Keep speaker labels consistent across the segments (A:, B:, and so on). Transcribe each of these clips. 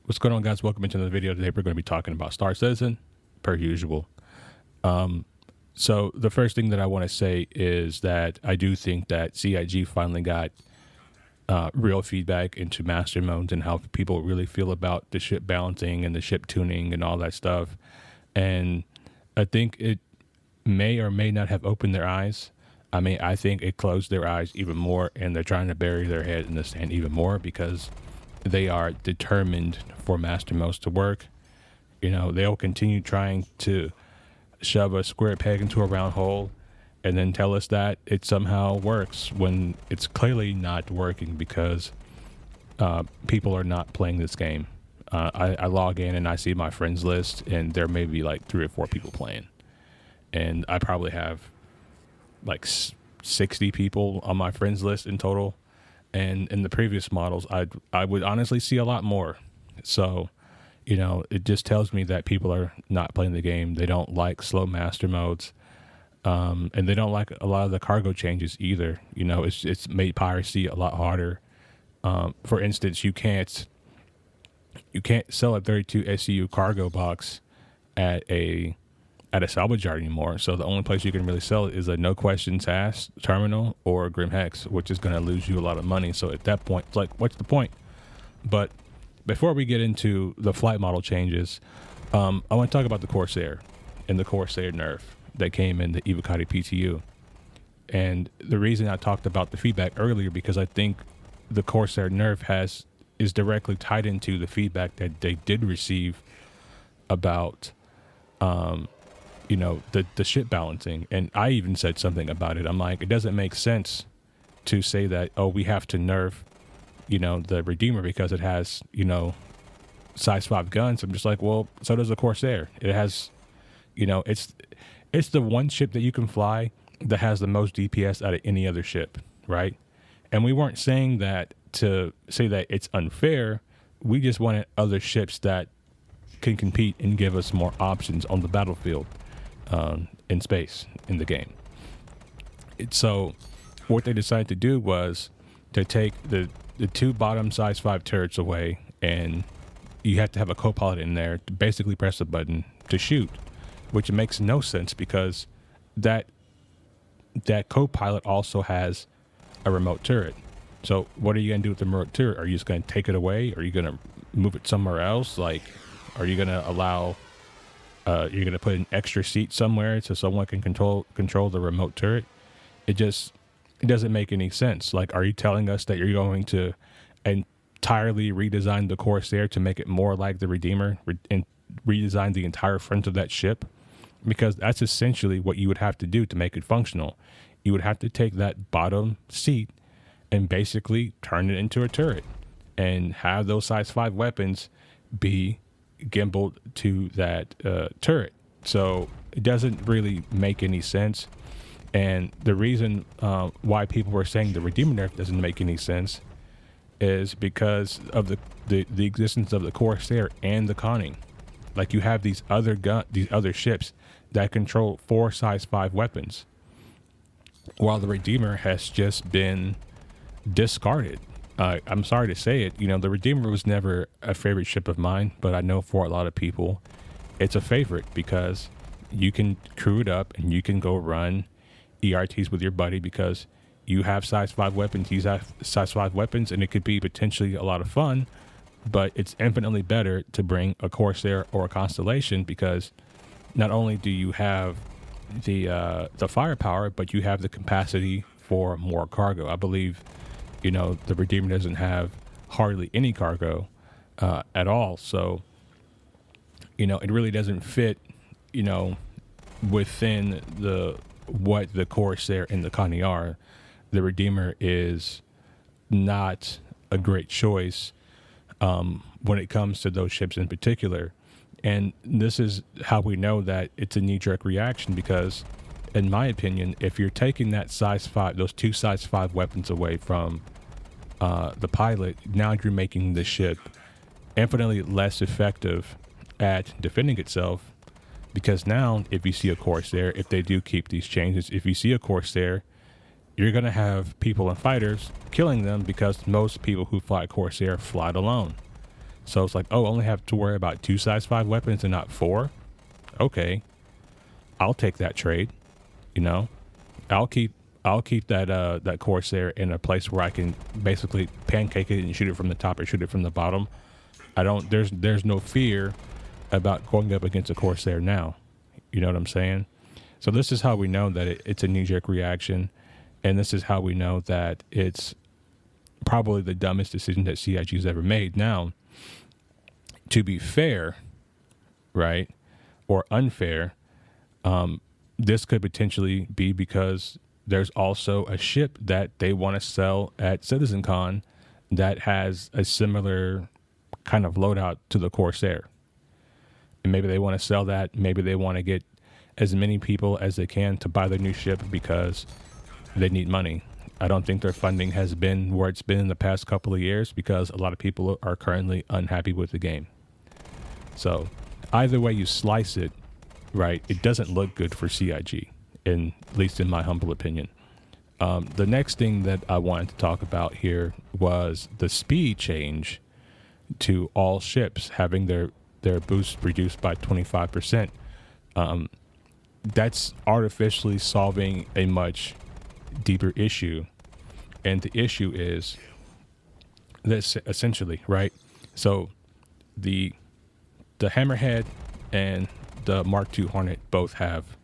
A: What's going on, guys? Welcome into the video. Today we're going to be talking about Star Citizen, per usual. So the first thing that I want to say is that I do think that CIG finally got real feedback into master modes and how people really feel about the ship balancing and the ship tuning and all that stuff. And I think it may or may not have opened their eyes. I mean, I think it closed their eyes even more, and they're trying to bury their head in the sand even more because they are determined for master modes to work. You know, they'll continue trying to shove a square peg into a round hole and then tell us that it somehow works when it's clearly not working because people are not playing this game. I log in and I see my friends list, and there may be like 3 or 4 people playing. And I probably have like 60 people on my friends list in total. And in the previous models, I would honestly see a lot more. So, you know, it just tells me that people are not playing the game. They don't like slow master modes, and they don't like a lot of the cargo changes either. You know, it's made piracy a lot harder. For instance, you can't sell a 32 SCU cargo box at a salvage yard anymore. So the only place you can really sell it is a no questions asked terminal or a Grim Hex, which is going to lose you a lot of money. So at that point, it's like, what's the point? But before we get into the flight model changes, I want to talk about the Corsair and the Corsair nerf that came in the Evocati PTU. And the reason I talked about the feedback earlier, because I think the Corsair nerf is directly tied into the feedback that they did receive about you know, the ship balancing. And I even said something about it. I'm like, it doesn't make sense to say that, oh, we have to nerf, you know, the Redeemer because it has, you know, size 5 guns. I'm just like, well, so does the Corsair. It has, you know, it's the one ship that you can fly that has the most DPS out of any other ship, right? And we weren't saying that to say that it's unfair. We just wanted other ships that can compete and give us more options on the battlefield. In space in the game. So what they decided to do was to take the 2 bottom size 5 turrets away, and you have to have a co-pilot in there to basically press a button to shoot, which makes no sense because that co-pilot also has a remote turret. So what are you going to do with the remote turret? Are you just going to take it away? Are you going to move it somewhere else? Like, are you going to allow you're going to put an extra seat somewhere so someone can control the remote turret? It doesn't make any sense. Like, are you telling us that you're going to entirely redesign the Corsair to make it more like the Redeemer and redesign the entire front of that ship? Because that's essentially what you would have to do to make it functional. You would have to take that bottom seat and basically turn it into a turret and have those size 5 weapons be gimbaled to that turret. So it doesn't really make any sense. And the reason why people were saying the Redeemer nerf doesn't make any sense is because of the existence of the Corsair and the conning. Like, you have these other ships that control 4 size 5 weapons, while the Redeemer has just been discarded. I'm sorry to say it, you know, the Redeemer was never a favorite ship of mine, but I know for a lot of people, it's a favorite because you can crew it up and you can go run ERTs with your buddy because you have size 5 weapons, he's have size 5 weapons, and it could be potentially a lot of fun, but it's infinitely better to bring a Corsair or a Constellation because not only do you have the firepower, but you have the capacity for more cargo. I believe, you know, the Redeemer doesn't have hardly any cargo at all. So, you know, it really doesn't fit, you know, within what the Corsair and the Connie are. The Redeemer is not a great choice when it comes to those ships in particular. And this is how we know that it's a knee-jerk reaction because, in my opinion, if you're taking that size 5, those 2 size 5 weapons away from the pilot, now you're making the ship infinitely less effective at defending itself. Because now, if you see a Corsair, if they do keep these changes, if you see a Corsair, you're going to have people and fighters killing them because most people who fly Corsair fly it alone. So it's like, oh, I only have to worry about 2 size 5 weapons and not 4. Okay, I'll take that trade. You know, I'll keep that Corsair in a place where I can basically pancake it and shoot it from the top or shoot it from the bottom. I don't. There's no fear about going up against a Corsair now. You know what I'm saying? So this is how we know that it's a knee-jerk reaction, and this is how we know that it's probably the dumbest decision that CIG's ever made. Now, to be fair, right, or unfair, this could potentially be because there's also a ship that they want to sell at CitizenCon that has a similar kind of loadout to the Corsair. And maybe they want to sell that. Maybe they want to get as many people as they can to buy their new ship because they need money. I don't think their funding has been where it's been in the past couple of years because a lot of people are currently unhappy with the game. So either way you slice it, right, it doesn't look good for CIG, at least in my humble opinion. The next thing that I wanted to talk about here was the speed change to all ships having their boost reduced by 25%. That's artificially solving a much deeper issue. And the issue is this essentially, right? So the Hammerhead and the Mark II Hornet both have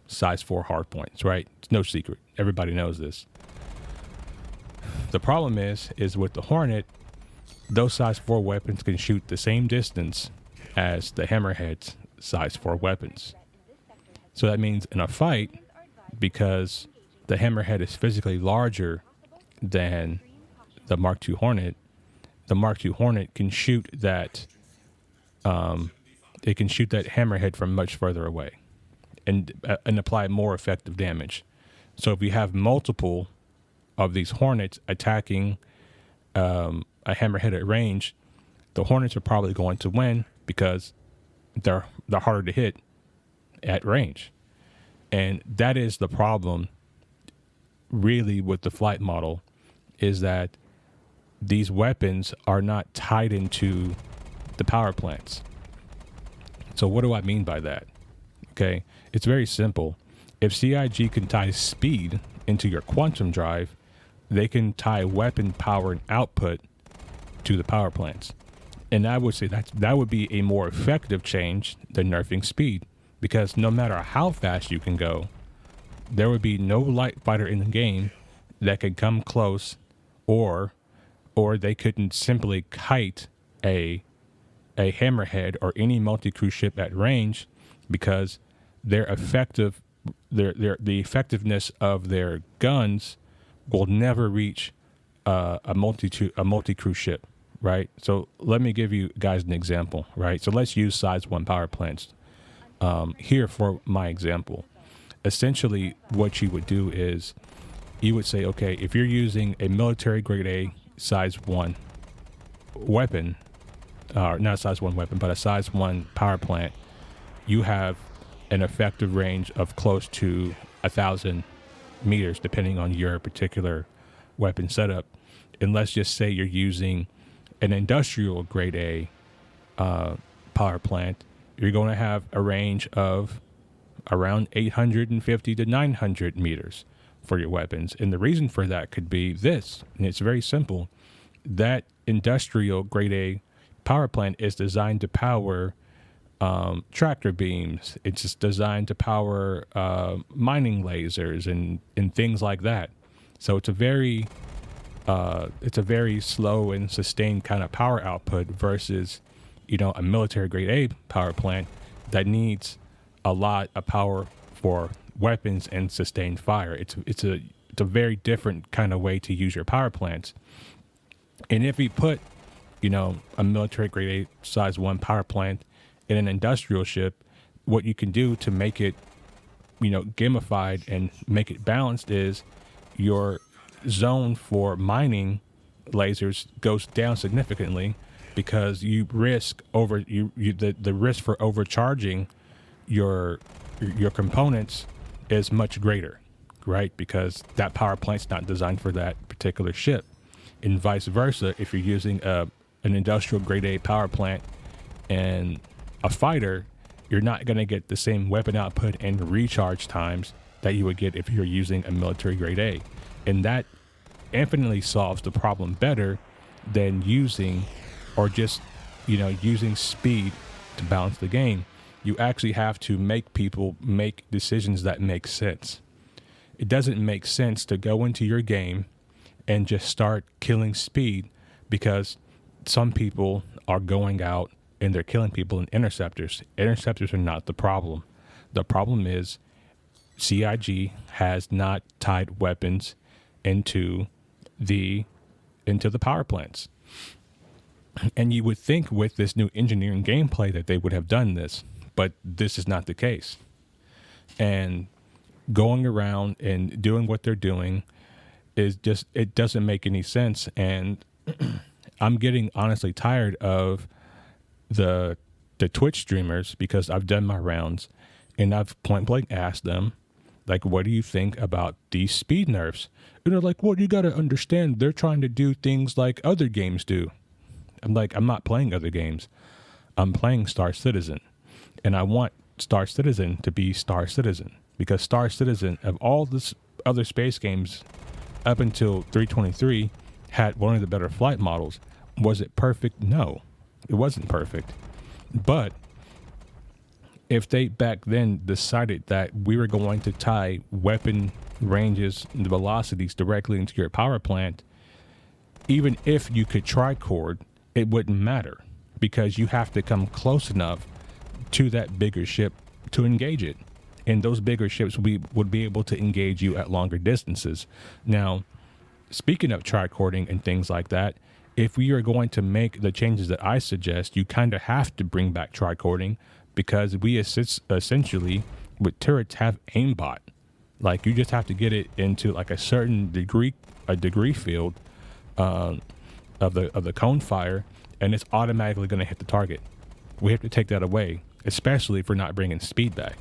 A: size 4 hard points, right? It's no secret. Everybody knows this. The problem is with the Hornet, those size 4 weapons can shoot the same distance as the Hammerhead's size 4 weapons. So that means in a fight, because the Hammerhead is physically larger than the Mark II Hornet, the Mark II Hornet can shoot that it can shoot that Hammerhead from much further away and apply more effective damage. So if you have multiple of these Hornets attacking a Hammerhead at range, the Hornets are probably going to win because they're harder to hit at range. And that is the problem really with the flight model, is that these weapons are not tied into the power plants. So what do I mean by that? Okay, it's very simple. If CIG can tie speed into your quantum drive, they can tie weapon power and output to the power plants. And I would say that would be a more effective change than nerfing speed, because no matter how fast you can go, there would be no light fighter in the game that could come close, or they couldn't simply kite a Hammerhead or any multi-crew ship at range, because the effectiveness of their guns will never reach a multi-crew ship, right? So let me give you guys an example, right? So let's use size 1 power plants here for my example. Essentially, what you would do is you would say, okay, if you're using a military grade A size 1 weapon, not a size 1 weapon, but a size 1 power plant, you have an effective range of close to 1,000 meters, depending on your particular weapon setup. And let's just say you're using an industrial grade A power plant, you're going to have a range of around 850 to 900 meters for your weapons. And the reason for that could be this, and it's very simple. That industrial grade A power plant is designed to power tractor beams. It's just designed to power mining lasers and things like that. So it's a very slow and sustained kind of power output versus, a military grade A power plant that needs a lot of power for weapons and sustained fire. It's a very different kind of way to use your power plants. And if we put, a military grade A size 1 power plant in an industrial ship, what you can do to make it, gamified and make it balanced is your zone for mining lasers goes down significantly, because you risk the risk for overcharging your components is much greater, right? Because that power plant's not designed for that particular ship. And vice versa, if you're using an an industrial grade A power plant and a fighter, you're not going to get the same weapon output and recharge times that you would get if you're using a military grade A. And that infinitely solves the problem better than using or just, using speed to balance the game. You actually have to make people make decisions that make sense. It doesn't make sense to go into your game and just start killing speed because some people are going out and they're killing people in interceptors. Interceptors are not the problem. The problem is CIG has not tied weapons into the power plants. And you would think with this new engineering gameplay that they would have done this, but this is not the case. And going around and doing what they're doing is just, it doesn't make any sense. And I'm getting honestly tired of the Twitch streamers because I've done my rounds and I've point blank asked them, like, what do you think about these speed nerfs? And they're like, well, you got to understand they're trying to do things like other games do. I'm like, I'm not playing other games. I'm playing Star Citizen. And I want Star Citizen to be Star Citizen because Star Citizen, of all this other space games up until 323, had one of the better flight models. Was it perfect? No, it wasn't perfect. But if they back then decided that we were going to tie weapon ranges and the velocities directly into your power plant, even if you could tricord, it wouldn't matter because you have to come close enough to that bigger ship to engage it. And those bigger ships would be able to engage you at longer distances. Now, speaking of tricording and things like that, if we are going to make the changes that I suggest, you kind of have to bring back tricording because we essentially, with turrets, have aimbot. Like, you just have to get it into like a certain degree field of the cone fire, and it's automatically going to hit the target. We have to take that away, especially if we're not bringing speed back.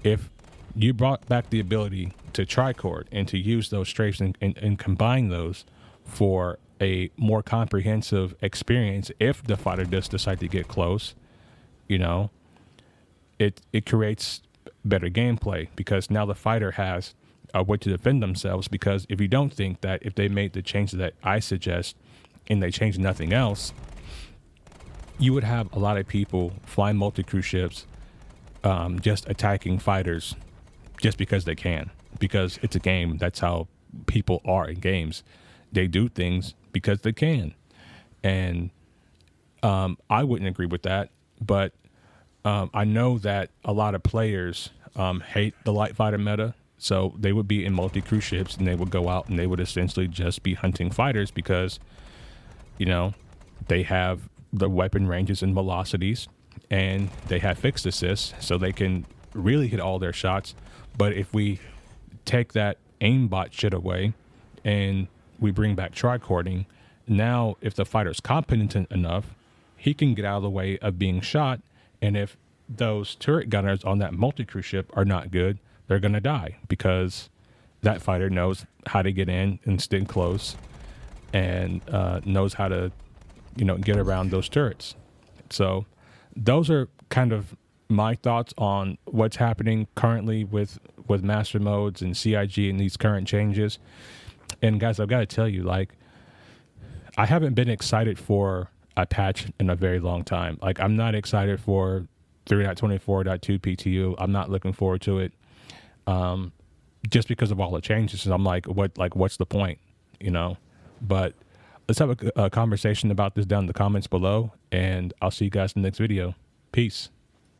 A: If you brought back the ability to tricord and to use those strafes and combine those for a more comprehensive experience, if the fighter does decide to get close, it creates better gameplay because now the fighter has a way to defend themselves. Because if you don't think that if they made the changes that I suggest and they changed nothing else, you would have a lot of people flying multi-crew ships just attacking fighters just because they can, because it's a game. That's how people are in games. They do things because they can. And I wouldn't agree with that, but I know that a lot of players hate the light fighter meta, so they would be in multi-crew ships and they would go out and they would essentially just be hunting fighters because, they have the weapon ranges and velocities and they have fixed assists, so they can really hit all their shots. But if we take that aimbot shit away and we bring back tricording, now if the fighter's competent enough, he can get out of the way of being shot. And if those turret gunners on that multi-crew ship are not good, they're going to die because that fighter knows how to get in and stay close and knows how to, get around those turrets. So those are kind of my thoughts on what's happening currently with master modes and CIG and these current changes. And guys, I've got to tell you, I haven't been excited for a patch in a very long time. I'm not excited for 3.24.2 PTU. I'm not looking forward to it. Just because of all the changes. And I'm what's the point? But let's have a conversation about this down in the comments below, and I'll see you guys in the next video. Peace.